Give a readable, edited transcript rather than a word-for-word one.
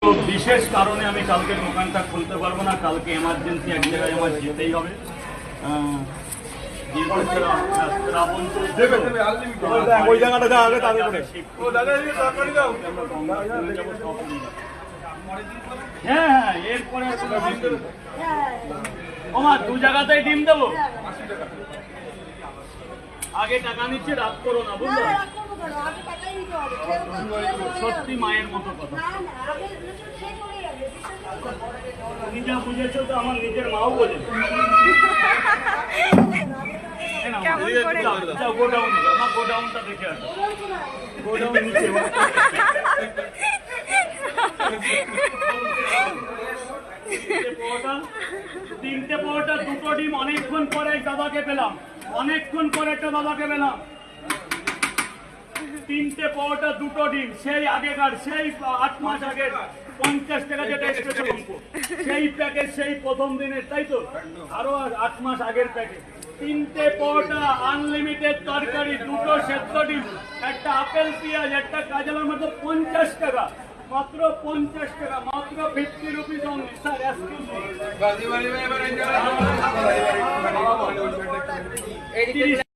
বিশেষ কারণে আমি কালকে দোকানটা খুলতে পারবো না, কালকে এমার্জেন্সি এক জায়গায় আমার যেতেই হবে। ওই জায়গাটা যা আগে তাদের করে হ্যাঁ, এরপরে আমার দু জায়গাতেই ডিম দেবো। আগে টাকা নিচ্ছে, রাত করো না, বুঝলো? সত্যি মায়ের মতো কথা। তুমি যা বুঝেছো তো আমার নিজের মাও বোঝে। গোডাউন, আমার গোডাউনটা দেখে আসো। গোডাউন নিচে তিনটে পরোটা, দুটো ডিম অনেকক্ষণ পরে দাদাকে পেলাম, অনেকক্ষণ পরে একটা দাদাকে পেলাম। তিনটে পরোটা, দুটো ডিম, সেই আগেকার, সেই 8 মাস আগের 50 টাকা যেটা এক্সপ্রেস অঙ্ক, সেই প্যাকেট, সেই প্রথম দিনের, তাই তো? আরো 8 মাস আগের প্যাকেট। তিনটে পরোটা, আনলিমিটেড তরকারি, দুটো সেদ্ধ ডিম, একটা আপেল পেঁয়াজ, একটা কাজলার মধ্যে 50 টাকা, মাত্র 50 টাকা, মাত্র 50 rupees only. Sir excuse me.